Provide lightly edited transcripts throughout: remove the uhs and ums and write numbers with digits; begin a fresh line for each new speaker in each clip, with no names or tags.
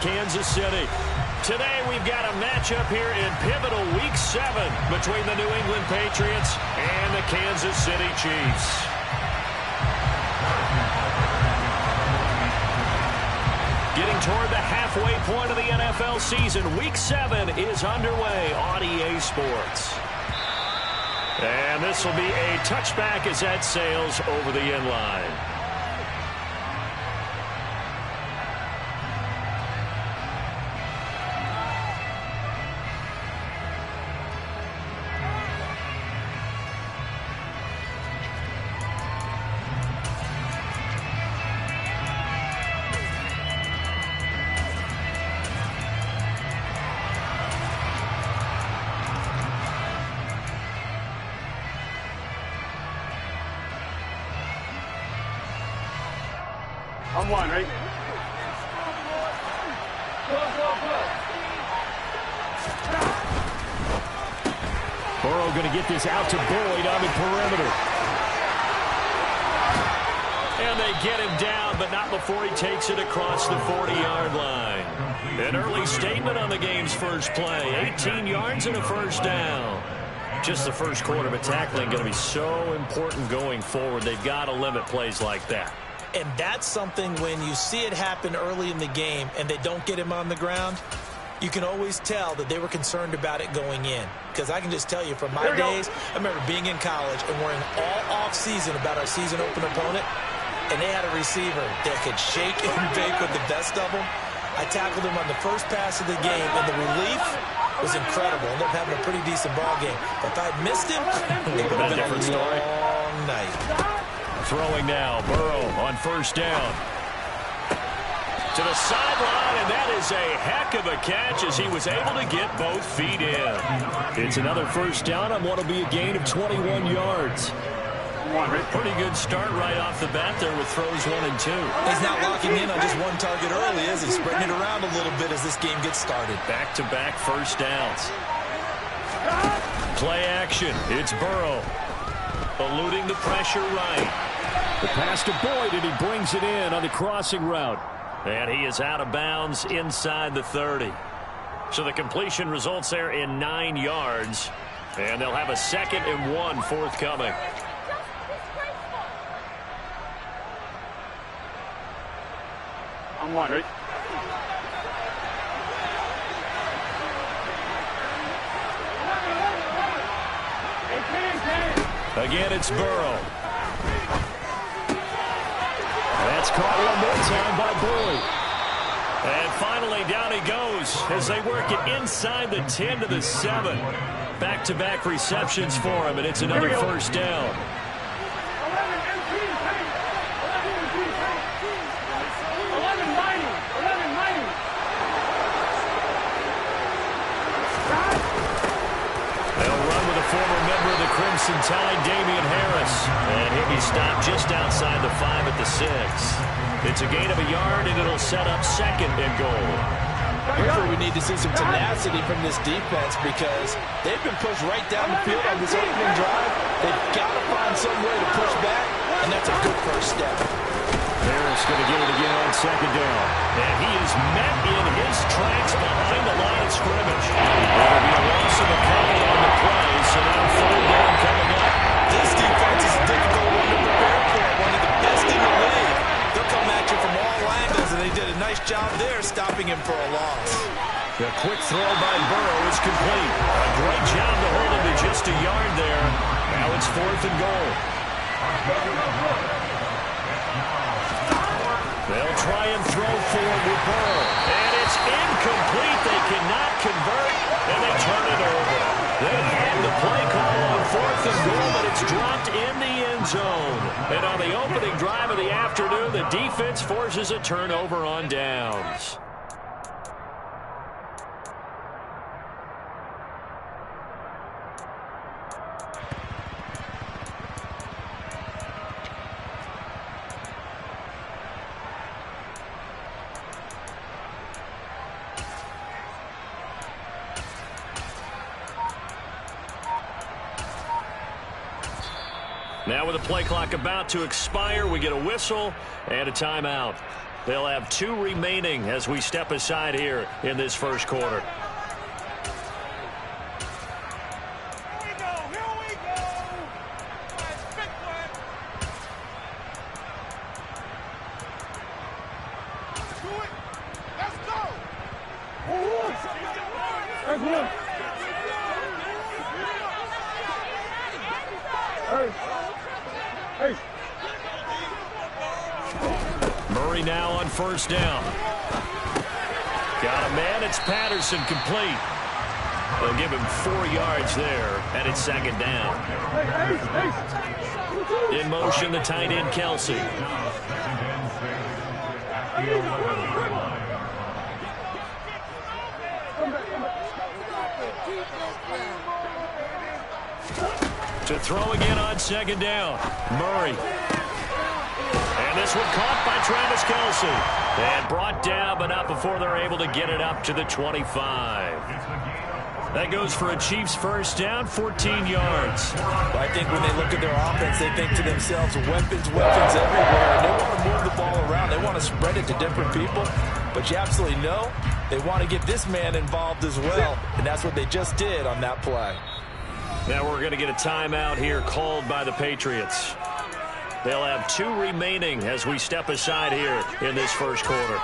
Kansas City. Today we've got a matchup here in pivotal Week 7 between the New England Patriots and the Kansas City Chiefs. Getting toward the halfway point of the NFL season, Week 7 is underway on EA Sports. And this will be a touchback as that sails over the end line.
On one, right?
Burrow going to get this out to Boyd on the perimeter. And they get him down, but not before he takes it across the 40-yard line. An early statement on the game's first play. 18 yards and a first down. Just the first quarter, but tackling going to be so important going forward. They've got to limit plays like that.
And that's something when you see it happen early in the game and they don't get him on the ground, you can always tell that they were concerned about it going in. Because I can just tell you from my days, I remember being in college and worrying all off season about our season open opponent, and they had a receiver that could shake and bake with the best of them. I tackled him on the first pass of the game, and the relief was incredible. Ended up having a pretty decent ball game. But if I'd missed him, it would have been a long night.
Throwing now, Burrow on first down. To the sideline, and that is a heck of a catch as he was able to get both feet in. It's another first down on what will be a gain of 21 yards. Pretty good start right off the bat there with throws 1 and 2.
He's not locking in on just one target early, is he? Spreading it around a little bit as this game gets started.
Back-to-back first downs. Play action. It's Burrow. Eluding the pressure right. The pass to Boyd, and he brings it in on the crossing route. And he is out of bounds inside the 30. So the completion results there in 9 yards. And they'll have a 2nd and 1 forthcoming.
On one, right?
Again, it's Burrow. That's caught one more time by Boyd. And finally, down he goes as they work it inside the 10 to the 7. Back-to-back receptions for him, and it's another first down. Former member of the Crimson Tide, Damian Harris. And he'll be stopped just outside the 5 at the 6. It's a gain of a yard, and it'll set up 2nd and goal.
Here's where we need to see some tenacity from this defense because they've been pushed right down the field on this opening drive. They've got to find some way to push back, and that's a good first step.
Harris going to get it again on 2nd down. And he is met in his tracks behind the line of scrimmage. There'll be a loss of a couple on the play, so now 3rd down coming up.
This defense is a difficult one to prepare for, one of the best in the league. They'll come at you from all angles, and they did a nice job there stopping him for a loss.
The quick throw by Burrow is complete. A great job to hold him to just a yard there. Now it's 4th and goal. They'll try and throw forward with Burrow. And it's incomplete. They cannot convert, and they turn it over. They had the play call on 4th and goal, but it's dropped in the end zone. And on the opening drive of the afternoon, the defense forces a turnover on downs. Now with the play clock about to expire, we get a whistle and a timeout. They'll have 2 remaining as we step aside here in this first quarter. Murray now on first down. Got a man. It's Patterson complete. They'll give him 4 yards there, and it's second down. In motion, the tight end, Kelsey. To throw again on second down. Murray. And this one caught by Travis Kelce. And brought down, but not before they're able to get it up to the 25. That goes for a Chiefs first down, 14 yards.
I think when they look at their offense, they think to themselves, weapons everywhere. And they want to move the ball around. They want to spread it to different people. But you absolutely know they want to get this man involved as well. And that's what they just did on that play.
Now we're going to get a timeout here called by the Patriots. They'll have 2 remaining as we step aside here in this first quarter.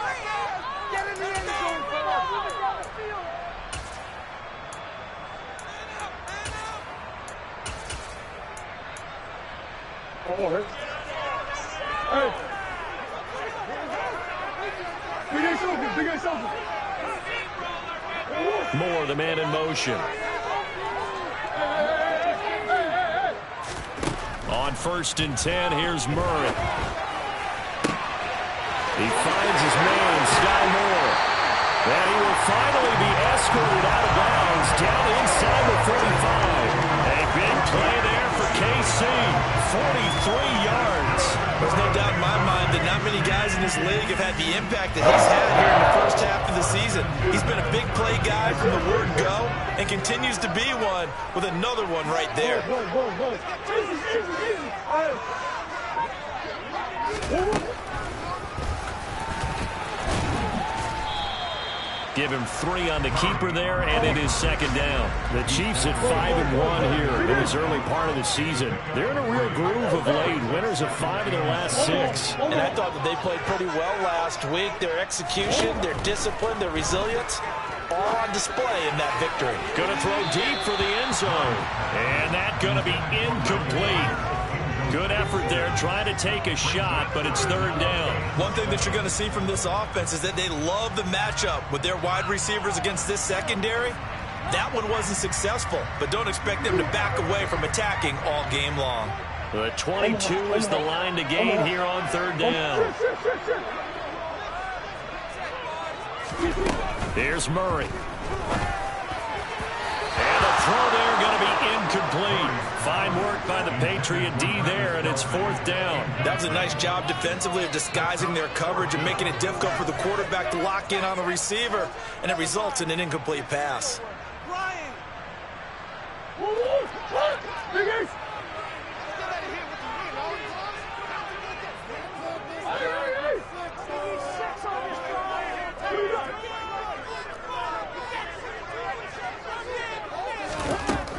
Moore, the man in motion. On first and 10, here's Murray. He finds his man, Sky Moore. And he will finally be escorted out of bounds down inside the 45. A big play there for KC. 43 yards.
There's no doubt in my mind that not many guys in this league have had the impact that he's had here in the first half of the season. He's been a big play guy from the word go and continues to be one with another one right there.
Give him 3 on the keeper there, and it is second down. The Chiefs at 5-1 here in this early part of the season. They're in a real groove of late. Winners of 5 of their last 6.
And I thought that they played pretty well last week. Their execution, their discipline, their resilience, all on display in that victory.
Going to throw deep for the end zone. And that's going to be incomplete. Good effort there, trying to take a shot, but it's third down.
One thing that you're going to see from this offense is that they love the matchup with their wide receivers against this secondary. That one wasn't successful, but don't expect them to back away from attacking all game long.
The 22 is the line to gain here on third down. Here's Murray. And the throw there going to be incomplete. Fine work by the Patriot D there, and it's fourth down.
That was a nice job defensively of disguising their coverage and making it difficult for the quarterback to lock in on the receiver, and it results in an incomplete pass.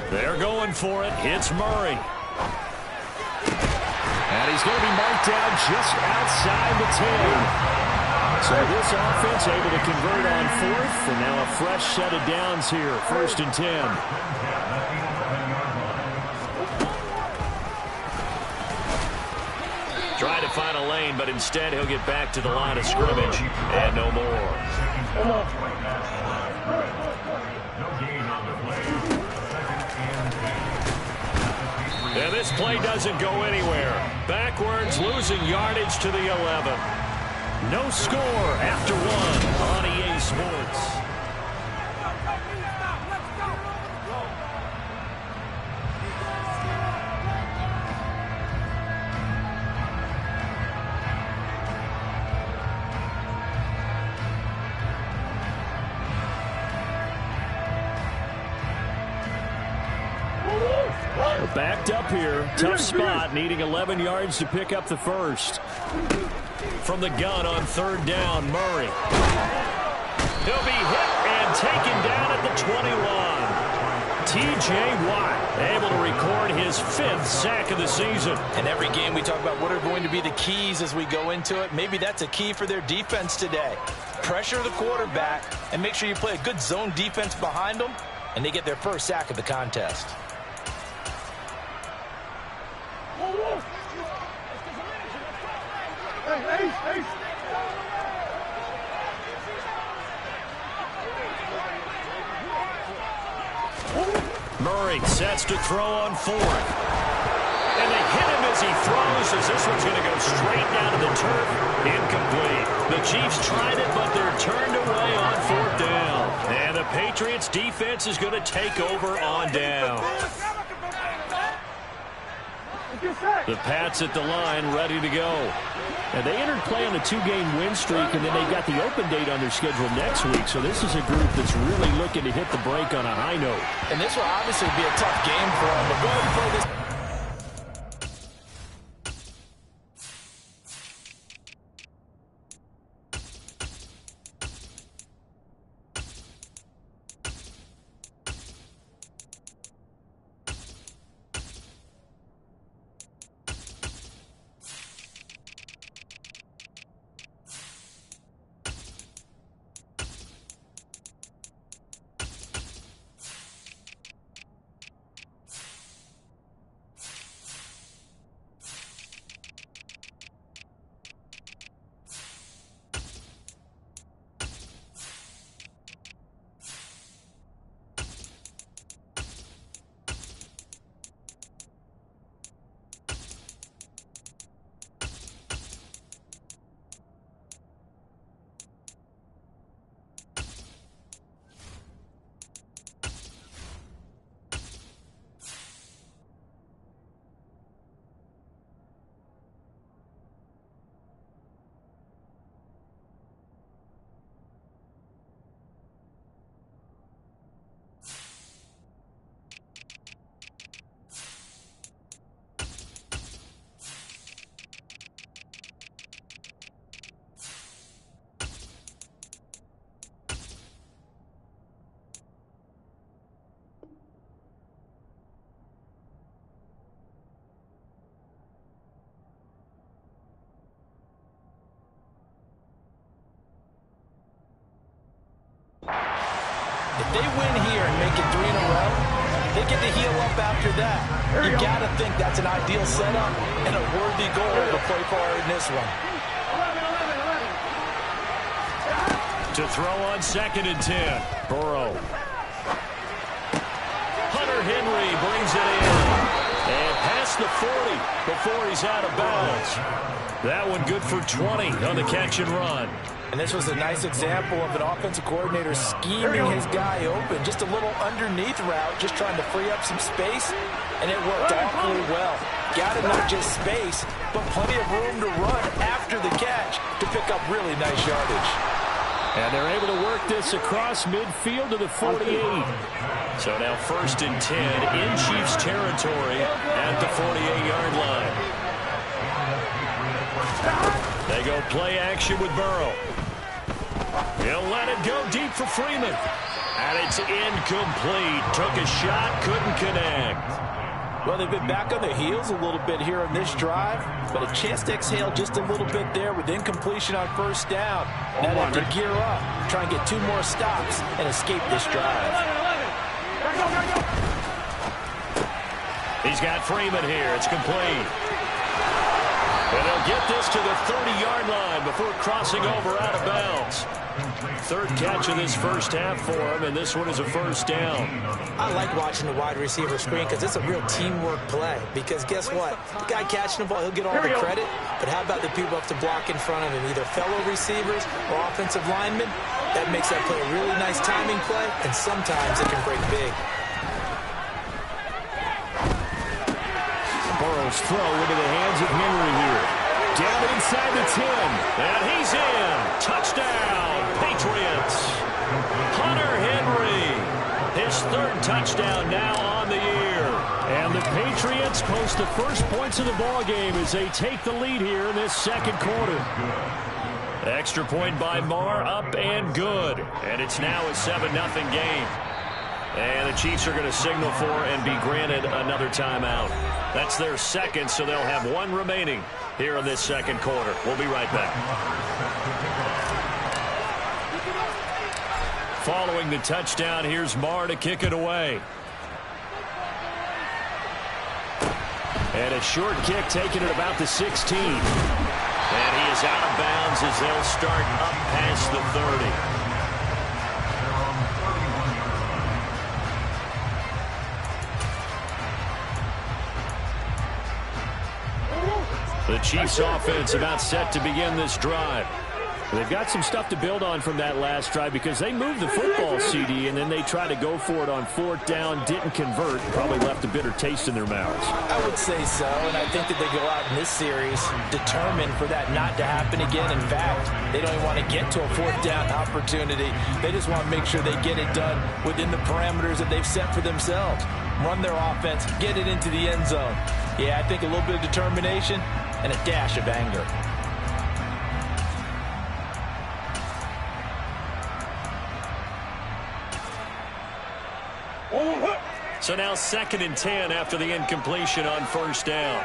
They're going for it. It's Murray. And he's going to be marked down just outside the 10. So this offense able to convert on fourth, and now a fresh set of downs here, first and 10. Trying to find a lane, but instead he'll get back to the line of scrimmage, and no more. And this play doesn't go anywhere. Backwards, losing yardage to the 11. No score after 1 on EA Sports. Backed up here. Tough spot, needing 11 yards to pick up the first. from the gun on third down. Murray. He'll be hit and taken down at the 21. T.J. Watt able to record his 5th sack of the season.
And every game we talk about what are going to be the keys as we go into it. Maybe that's a key for their defense today. Pressure the quarterback and make sure you play a good zone defense behind them, and they get their first sack of the contest.
Murray sets to throw on 4th. And they hit him as he throws, as this one's going to go straight down to the turf. Incomplete. The Chiefs tried it, but they're turned away on 4th down. And the Patriots defense is going to take over on down. The Pats at the line, ready to go.
And they entered play on a 2-game win streak, and then they got the open date on their schedule next week. So this is a group that's really looking to hit the break on a high note.
And this will obviously be a tough game for them. But go ahead and play this. If they win here and make it 3 in a row, they get to heal up after that. You got to think that's an ideal setup and a worthy goal to play for in this one.
To throw on 2nd and 10. Burrow. Hunter Henry brings it in. And past the 40 before he's out of bounds. That one good for 20 on the catch and run.
And this was a nice example of an offensive coordinator scheming his guy open. Just a little underneath route, just trying to free up some space, and it worked awfully well. Got him not just space, but plenty of room to run after the catch to pick up really nice yardage.
And they're able to work this across midfield to the 48.
So now 1st and 10 in Chiefs territory at the 48-yard line. They go play action with Burrow. He'll let it go deep for Freeman. And it's incomplete. Took a shot, couldn't connect.
Well, they've been back on their heels a little bit here on this drive, but a chance to exhale just a little bit there with incompletion on 1st down. Now they have to gear up, try and get 2 more stops, and escape this drive.
He's got Freeman here. It's complete. And they'll get this to the 30-yard line before crossing over out of bounds. 3rd catch of this first half for him, and this one is a 1st down.
I like watching the wide receiver screen because it's a real teamwork play. Because guess what? The guy catching the ball, he'll get all the credit. But how about the people up to block in front of him, either fellow receivers or offensive linemen? That makes that play a really nice timing play, and sometimes it can break big.
Burrow's throw into the hands of Henry here. Down inside the 10.
And he's in. Touchdown, Patriots. Hunter Henry. His 3rd touchdown now on the year.
And the Patriots post the first points of the ball game as they take the lead here in this second quarter.
Extra point by Marr, up and good. And it's now a 7-0 game. And the Chiefs are going to signal for and be granted another timeout. That's their second, so they'll have one remaining here in this second quarter. We'll be right back. Following the touchdown, here's Marr to kick it away.
And a short kick taken at about the 16.
And he is out of bounds as they'll start up past the 30. The Chiefs offense about set to begin this drive.
They've got some stuff to build on from that last drive because they moved the football, CD, and then they tried to go for it on fourth down, didn't convert, probably left a bitter taste in their mouths.
I would say so, and I think that they go out in this series determined for that not to happen again. In fact, they don't even want to get to a fourth down opportunity. They just want to make sure they get it done within the parameters that they've set for themselves. Run their offense, get it into the end zone. Yeah, I think a little bit of determination and a dash of anger.
So now 2nd and 10 after the incompletion on first down.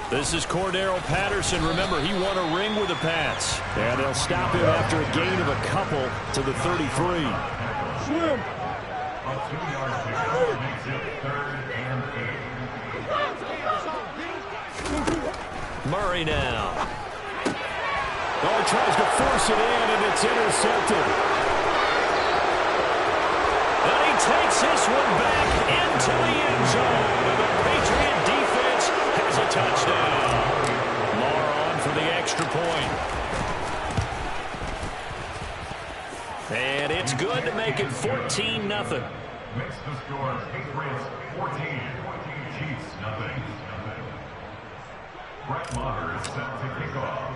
This is Cordero Patterson. Remember, he won a ring with the Pats.
And they'll stop him after a gain of a couple to the 33.
Swim.
Murray now.
Oh, tries to force it in, and it's intercepted.
And he takes this one back into the end zone. And the Patriot defense has a touchdown. Marr on for the extra point. And it's good to make it 14-0.
Makes the score Patriots 14, Chiefs nothing. Brett Maher is set to kick off.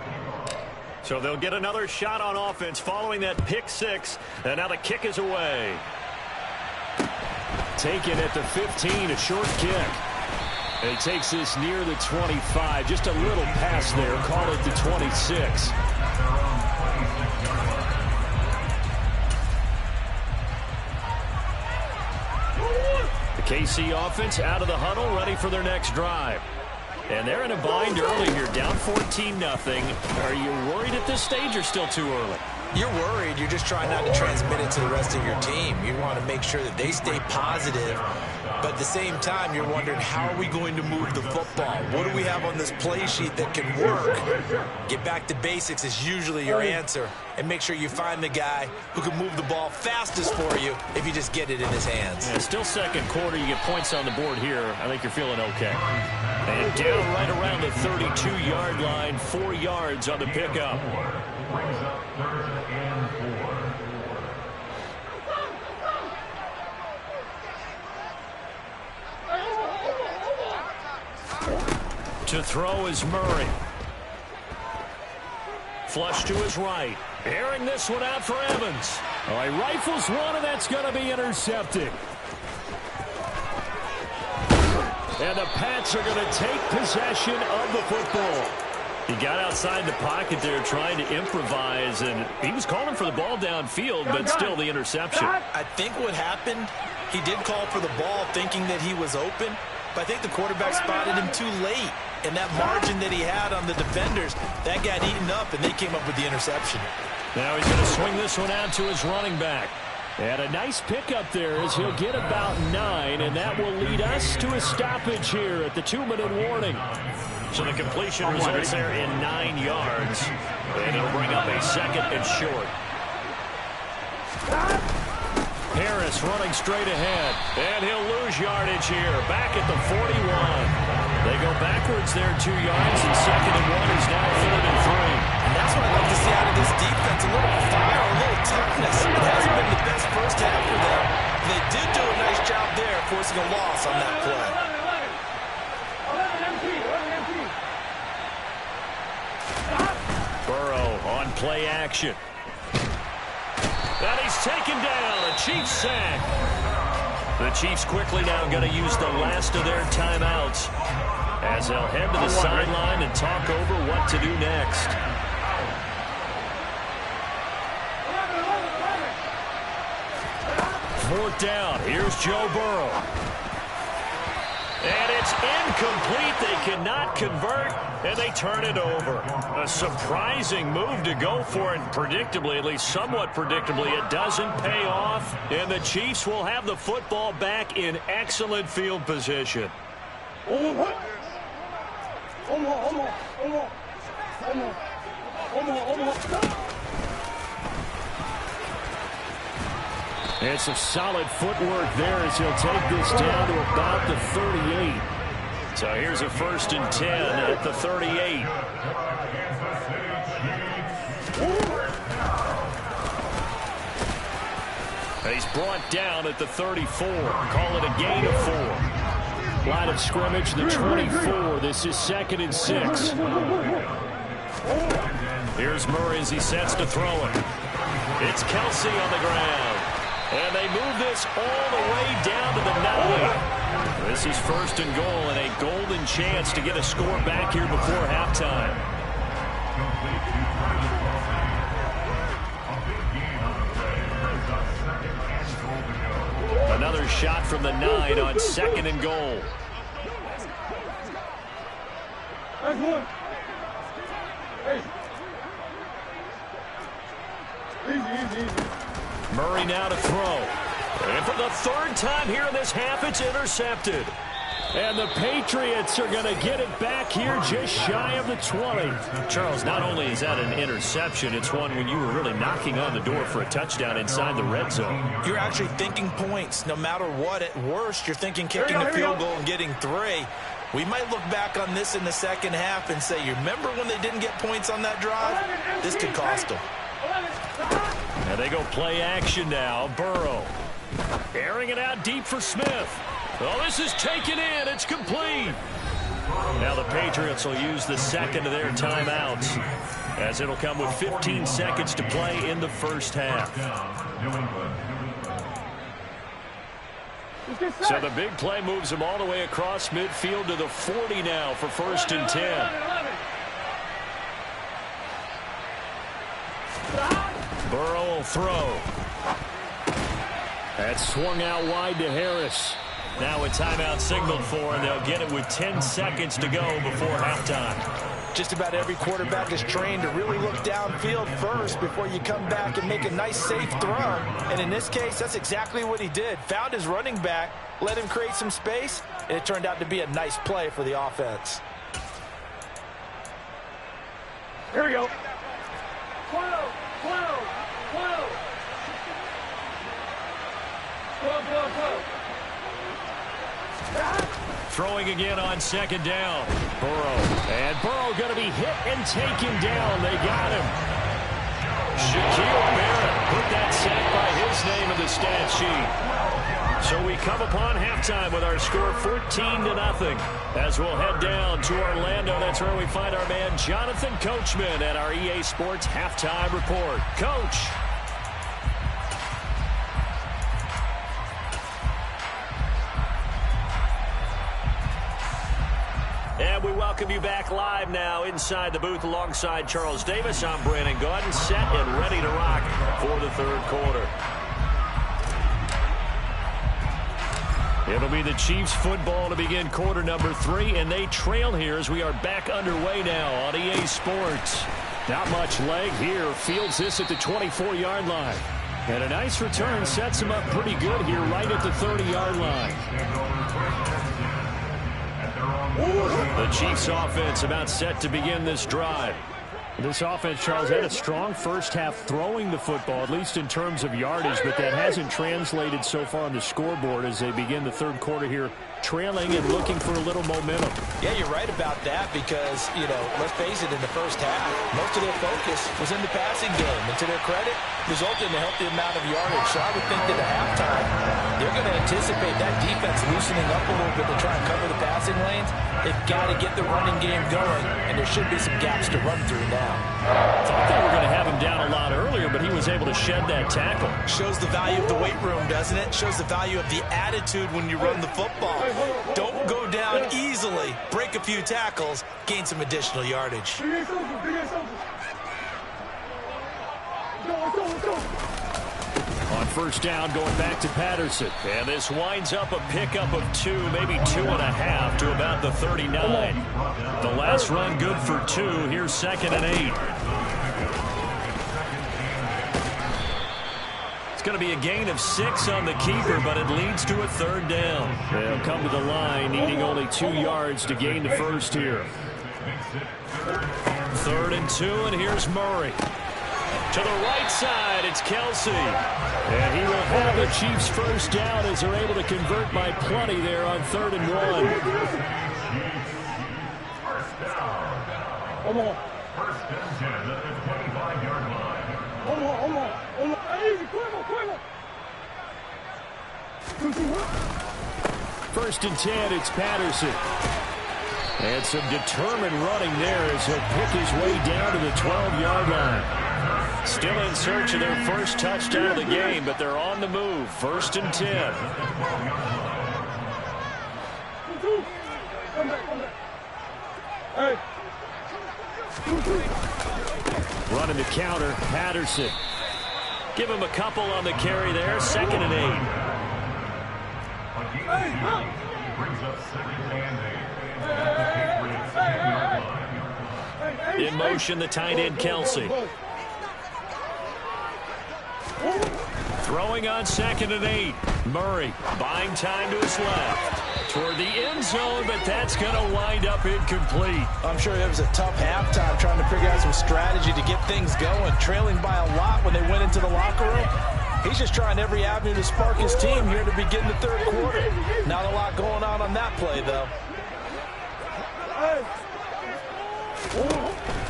So they'll get another shot on offense following that pick six. And now the kick is away.
Taken at the 15, a short kick. And he takes this near the 25. Just a little pass there. Call it the 26.
The KC offense out of the huddle, ready for their next drive. And they're in a bind early here, down 14-0. Are you worried at this stage or still too early?
You're worried. You're just trying not to transmit it to the rest of your team. You want to make sure that they stay positive. But at the same time, you're wondering, how are we going to move the football? What do we have on this play sheet that can work? Get back to basics is usually your answer. And make sure you find the guy who can move the ball fastest for you if you just get it in his hands.
Yeah, still second quarter. You get points on the board here. I think you're feeling okay. And down right around the 32-yard line, 4 yards on the pickup.
Brings up 3rd and 4.
To throw is Murray. Flush to his right. Airing this one out for Evans.
Oh, he rifles one, and that's going to be intercepted. And the Pats are going to take possession of the football.
He got outside the pocket there trying to improvise, and he was calling for the ball downfield, but still the interception.
I think what happened, he did call for the ball thinking that he was open, but I think the quarterback spotted him too late. And that margin that he had on the defenders, that got eaten up, and they came up with the interception.
Now he's going to swing this one out to his running back.
And a nice pickup there as he'll get about 9, and that will lead us to a stoppage here at the 2-minute warning.
So the completion results there in 9 yards. And it'll bring up a 2nd and short. Harris running straight ahead. And he'll lose yardage here. Back at the 41. They go backwards there 2 yards, and 2nd and 1 is now 3rd and 3.
And that's what I like to see out of this defense. A little fire, a little toughness. It hasn't been the best first half for them. They did do a nice job there forcing a loss on that play.
Burrow on play action. And he's taken down. A Chiefs sack. The Chiefs quickly now going to use the last of their timeouts as they'll head to the sideline and talk over what to do next. Fourth down. Here's Joe Burrow. And it's incomplete. They cannot convert, and they turn it over. A surprising move to go for it. Predictably, at least somewhat predictably, it doesn't pay off. And the Chiefs will have the football back in excellent field position.
And some solid footwork there as he'll take this down to about the 38.
So here's a 1st and 10 at the 38. He's brought down at the 34. Call it a gain of 4.
Line of scrimmage, the 24. This is 2nd and 6.
Here's Murray as he sets to throw it. It's Kelsey on the ground. And they move this all the way down to the 9. This is 1st and goal and a golden chance to get a score back here before halftime. Another shot from the 9 on 2nd and goal. Murray now to throw. And for the 3rd time here in this half, it's intercepted.
And the Patriots are going to get it back here just shy of the 20.
Charles, not only is that an interception, it's one when you were really knocking on the door for a touchdown inside the red zone.
You're actually thinking points. No matter what, at worst, you're thinking kicking the field goal and getting 3. We might look back on this in the second half and say, you remember when they didn't get points on that drive? This could cost them.
And they go play action now. Burrow airing it out deep for Smith. Oh, this is taken in. It's complete. Now the Patriots will use the 2nd of their timeouts as it'll come with 15 seconds to play in the first half. So the big play moves them all the way across midfield to the 40 now for 1st and 10. Burrow will throw.
That swung out wide to Harris.
Now a timeout signaled for, and they'll get it with 10 seconds to go before halftime.
Just about every quarterback is trained to really look downfield first before you come back and make a nice, safe throw. And in this case, that's exactly what he did. Found his running back, let him create some space, and it turned out to be a nice play for the offense.
Here we go.
Throwing again on 2nd down. Burrow. And Burrow going to be hit and taken down. They got him. Shaquille Barrett put that sack by his name in the stat sheet. So we come upon halftime with our score 14-0. As we'll head down to Orlando, that's where we find our man Jonathan Coachman at our EA Sports Halftime Report. Coach. And we welcome you back live now inside the booth alongside Charles Davis. I'm Brandon Gaudin, set and ready to rock for the 3rd quarter. It'll be the Chiefs football to begin quarter number 3, and they trail here as we are back underway now on EA Sports.
Not much leg here. Fields this at the 24-yard line. And a nice return sets him up pretty good here right at the 30-yard line.
The Chiefs offense about set to begin this drive.
This offense, Charles, had a strong first half throwing the football, at least in terms of yardage, but that hasn't translated so far on the scoreboard as they begin the 3rd quarter here, trailing and looking for a little momentum.
Yeah, you're right about that because, let's face it, in the first half, most of their focus was in the passing game. And to their credit, resulted in a healthy amount of yardage. So I would think that at halftime, they're going to anticipate that defense loosening up a little bit to try and cover the passing lanes. They've got to get the running game going, and there should be some gaps to run through now.
Thought they were going to have him down a lot earlier, but he was able to shed that tackle.
Shows the value of the weight room, doesn't it? Shows the value of the attitude when you run the football. Don't go down easily. Break a few tackles. Gain some additional yardage.
On first down, going back to Patterson.
And this winds up a pickup of 2, maybe 2.5 to about the 39. The last run good for 2. Here's 2nd and 8. It's going to be a gain of 6 on the keeper, but it leads to a 3rd down.
They'll come to the line, needing only 2 yards to gain the first here.
3rd and 2, and here's Murray. To the right side, it's Kelsey.
And he will have the Chiefs first down as they're able to convert by plenty there on 3rd and 1.
First and 10 at the 25-yard line.
First and 10, it's Patterson. And some determined running there as he'll pick his way down to the 12-yard line.
Still in search of their first touchdown of the game, but they're on the move. 1st and 10.
Running the counter, Patterson.
Give him a couple on the carry there. 2nd and
8. Brings up 2nd and 8.
8. In motion, the tight end, Kelsey. Throwing on 2nd and 8. Murray buying time to his left. Toward the end zone, but that's going to wind up incomplete.
I'm sure it was a tough halftime trying to figure out some strategy to get things going. Trailing by a lot when they went into the locker room. He's just trying every avenue to spark his team here to begin the 3rd quarter. Not a lot going on that play, though.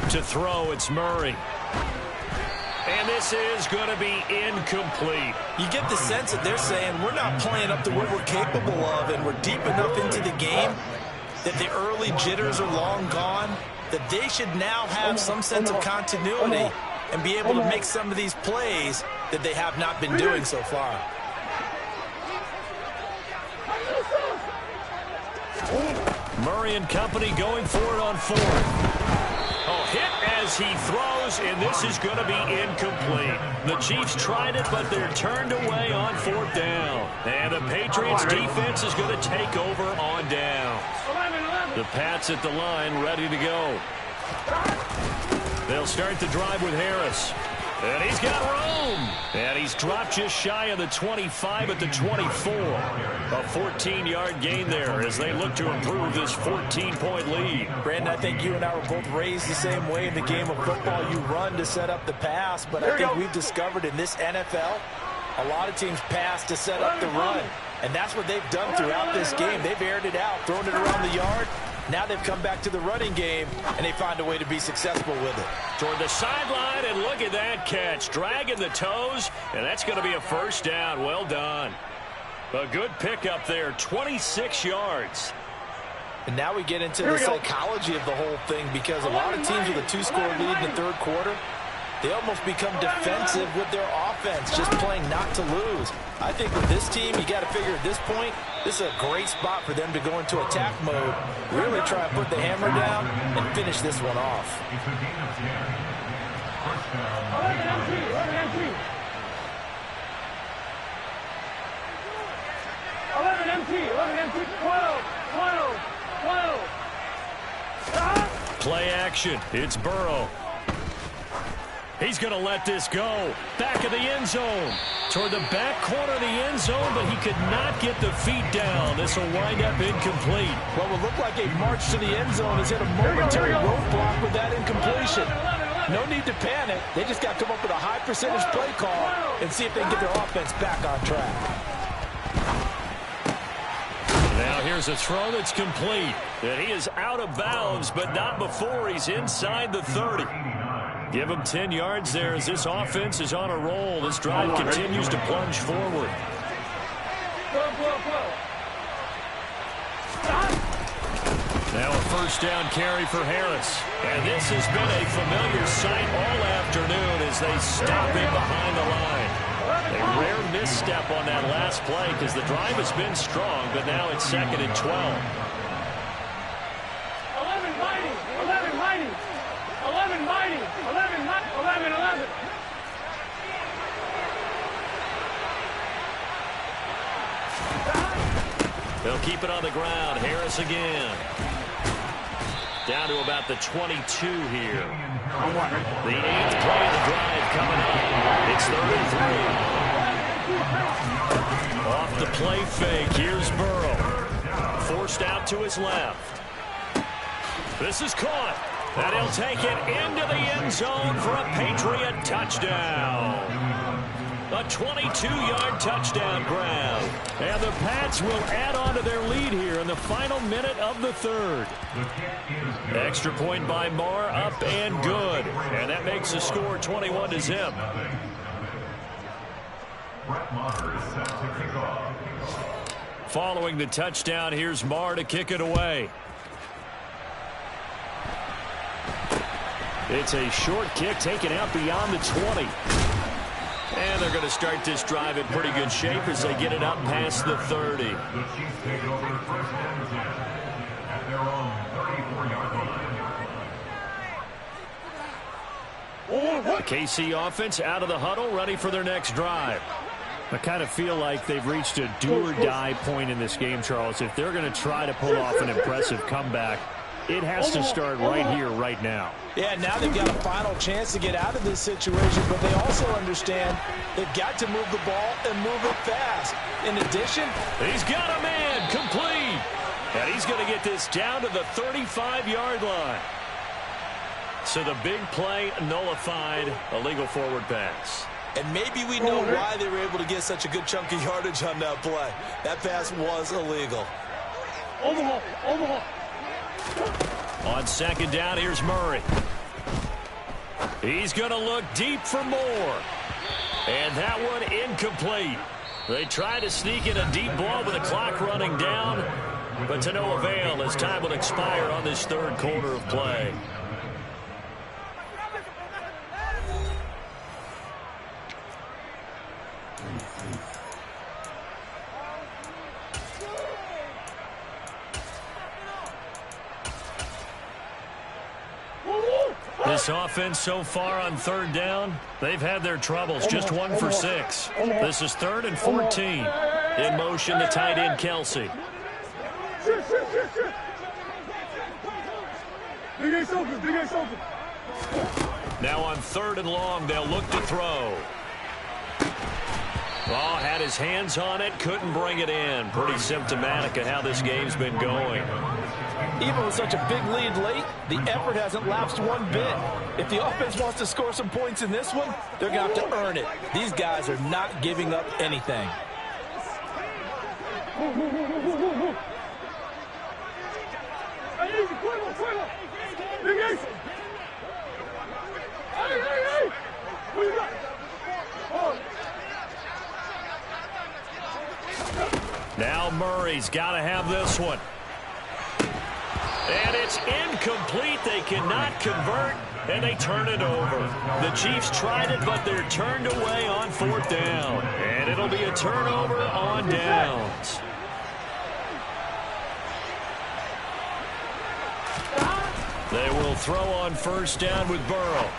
To throw, it's Murray. And this is going to be incomplete.
You get the sense that they're saying we're not playing up to what we're capable of, and we're deep enough into the game that the early jitters are long gone, that they should now have some sense of continuity and be able to make some of these plays that they have not been doing so far.
Murray and company going for it on 4th. Oh, hit as he throws, and this is going to be incomplete. The Chiefs tried it, but they're turned away on 4th down. And the Patriots defense is going to take over on down. The Pats at the line, ready to go. They'll start the drive with Harris. And he's got room. And he's dropped just shy of the 25 at the 24. A 14-yard gain there as they look to improve this 14-point lead.
Brandon, I think you and I were both raised the same way in the game of football. You run to set up the pass, but I think we've discovered in this NFL, a lot of teams pass to set up the run. And that's what they've done throughout this game. They've aired it out, thrown it around the yard. Now they've come back to the running game, and they find a way to be successful with it.
Toward the sideline, and look at that catch. Dragging the toes, and that's going to be a first down. Well done. A good pickup there, 26 yards.
And now we get into the psychology of the whole thing, because a lot of teams with a 2-score lead in the 3rd quarter, they almost become defensive with their offense, just playing not to lose. I think with this team, you got to figure at this point, this is a great spot for them to go into attack mode, really try and put the hammer down and finish this one off.
It's a gain of 10. First down.
11 empty, 12.
Play action. It's Burrow. He's going to let this go. Back of the end zone. Toward the back corner of the end zone, but he could not get the feet down. This will wind up incomplete.
Well, it looked like a march to the end zone has hit a momentary roadblock with that incompletion. No need to panic. They just got to come up with a high percentage play call and see if they can get their offense back on track.
Now here's a throw that's complete. And he is out of bounds, but not before he's inside the 30. Give him 10 yards there as this offense is on a roll. This drive continues to plunge forward. Now a first down carry for Harris. And this has been a familiar sight all afternoon as they stop him behind the line. A rare misstep on that last play because the drive has been strong, but now it's 2nd and 12.
11 mighty, 11 mighty, 11 mighty, 11, 11.
They'll keep it on the ground. Harris again. Down to about the 22 here. The 8th play of the drive coming up. It's 3rd and 3. Off the play fake. Here's Burrow. Forced out to his left. This is caught. And he'll take it into the end zone for a Patriot touchdown. A 22-yard touchdown grab.
And the Pats will add on to their lead here in the final minute of the 3rd.
Extra point by Marr, up and good. And that makes the score 21-0. Following the touchdown, here's Marr to kick it away. It's a short kick taken out beyond the 20. And they're going to start this drive in pretty good shape as they get it up past the 30.
The Chiefs take over first and 10 at their own 34-yard line.
The KC offense out of the huddle, ready for their next drive.
I kind of feel like they've reached a do-or-die point in this game, Charles. If they're going to try to pull off an impressive comeback, it has to start right here, right now.
Yeah, now they've got a final chance to get out of this situation, but they also understand they've got to move the ball and move it fast. In addition,
he's got a man complete. And he's going to get this down to the 35-yard line. So the big play nullified, a legal forward pass.
and maybe we know why they were able to get such a good chunk of yardage on that play. That pass was illegal.
Overhaul.
On second down, here's Murray. He's going to look deep for more. And that one incomplete. They try to sneak in a deep ball with the clock running down, but to no avail as time will expire on this third quarter of play. This offense so far on third down, they've had their troubles, just 1 for 6. This is 3rd and 14. In motion, the tight end, Kelsey.
Big Ace open.
Now on 3rd and long, they'll look to throw. Ball had his hands on it, couldn't bring it in. Pretty symptomatic of how this game's been going.
Even with such a big lead late, the effort hasn't lapsed one bit. If the offense wants to score some points in this one, they're going to have to earn it. These guys are not giving up anything.
Big Ace. Hey. What you got?
Now Murray's got to have this one. And it's incomplete. They cannot convert, and they turn it over. The Chiefs tried it, but they're turned away on 4th down. And it'll be a turnover on downs. They will throw on 1st down with Burrow.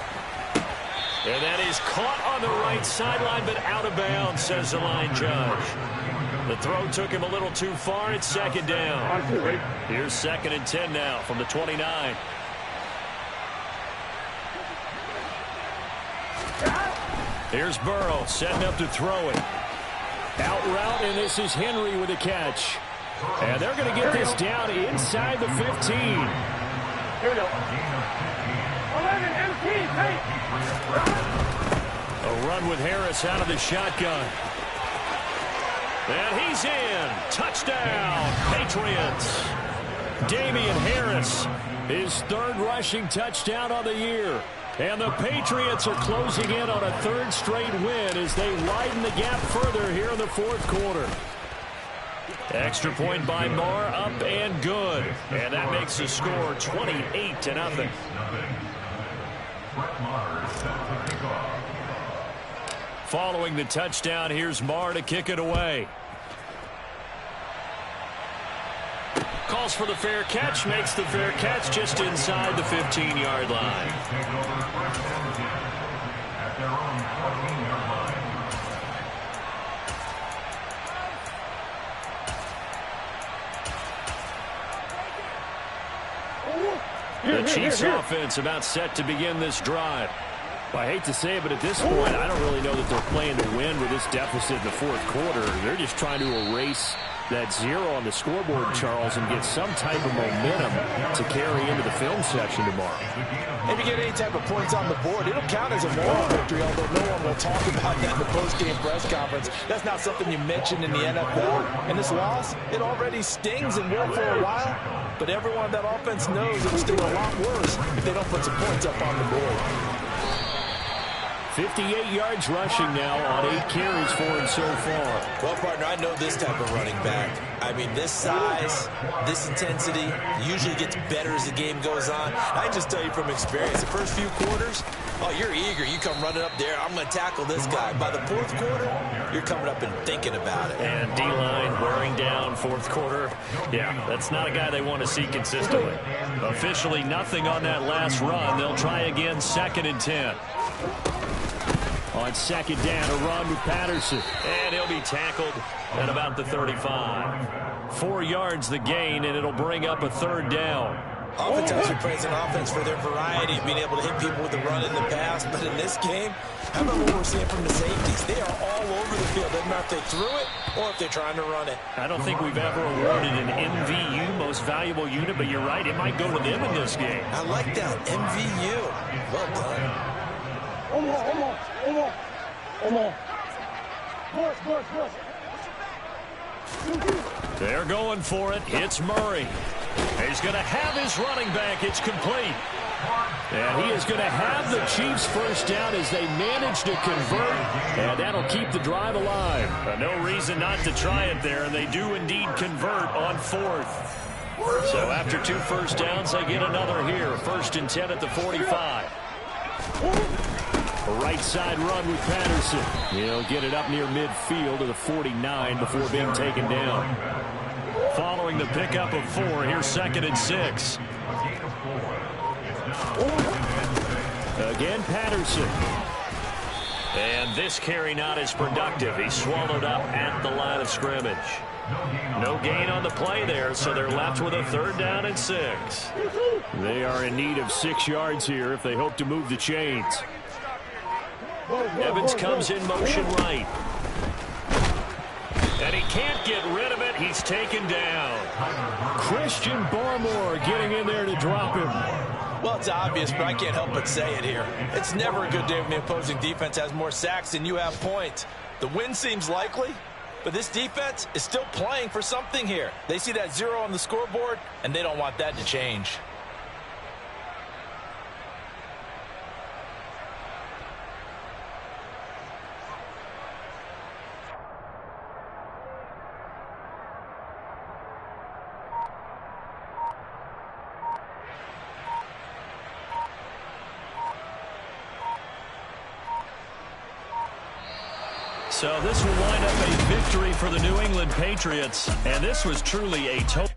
And that is caught on the right sideline, but out of bounds, says the line judge. The throw took him a little too far. It's 2nd down. Here's 2nd and 10 now from the 29. Here's Burrow setting up to throw it. Out route, and this is Henry with a catch. And they're going to get this down inside the 15.
Here we go. 11, MT,
A run with Harris out of the shotgun. And he's in. Touchdown, Patriots. Damian Harris, his 3rd rushing touchdown of the year. And the Patriots are closing in on a 3rd straight win as they widen the gap further here in the 4th quarter. Extra point by Marr, up and good. And that makes the score 28-0. Following the touchdown, here's Marr to kick it away. Calls for the fair catch, makes the fair catch just inside the 15-yard line. The Chiefs offense about set to begin this drive.
Well, I hate to say it, but at this point, I don't really know that they're playing to win with this deficit in the fourth quarter. They're just trying to erase that zero on the scoreboard, Charles, and get some type of momentum to carry into the film section tomorrow.
If you get any type of points on the board, it'll count as a moral victory, although no one will talk about that in the post-game press conference. That's not something you mention in the NFL. And this loss, it already stings and will for a while, but everyone on that offense knows it'll sting a lot worse if they don't put some points up on the board.
58 yards rushing now on 8 carries for him so far.
Well, partner, I know this type of running back. I mean, this size, this intensity usually gets better as the game goes on. I can just tell you from experience, the first few quarters, oh, you're eager. You come running up there, I'm going to tackle this guy. By the fourth quarter, you're coming up and thinking about it.
And D-line wearing down fourth quarter. Yeah, that's not a guy they want to see consistently. Officially nothing on that last run. They'll try again, 2nd and 10.
On 2nd down, a run with Patterson.
And he'll be tackled at about the 35. 4 yards the gain, and it'll bring up a 3rd down.
Oftentimes we praise an offense for their variety of being able to hit people with the run in the pass, but in this game, how about what we're seeing from the safeties? They are all over the field. Doesn't matter if they threw it or if they're trying to run it.
I don't think we've ever awarded an MVU, most valuable unit, but you're right, it might go to them in this game.
I like that, MVU. Well done.
They're going for it. It's Murray. He's going to have his running back. It's complete.
And he is going to have the Chiefs first down as they manage to convert, and that'll keep the drive alive.
No reason not to try it there, and they do indeed convert on 4th. So after 2 first downs, they get another here. 1st and 10 at the 45.
A right side run with Patterson. He'll get it up near midfield to the 49 before being taken down.
Following the pickup of 4, here's 2nd and 6.
Again, Patterson.
And this carry not as productive. He's swallowed up at the line of scrimmage. No gain on the play there, so they're left with a 3rd down and 6.
They are in need of 6 yards here if they hope to move the chains.
Evans comes in motion right. And he can't get rid of it. He's taken down.
Christian Barmore getting in there to drop him.
Well, it's obvious, but I can't help but say it here. It's never a good day when the opposing defense has more sacks than you have points. The win seems likely, but this defense is still playing for something here. They see that 0 on the scoreboard, and they don't want that to change.
So this will wind up a victory for the New England Patriots, and this was truly a total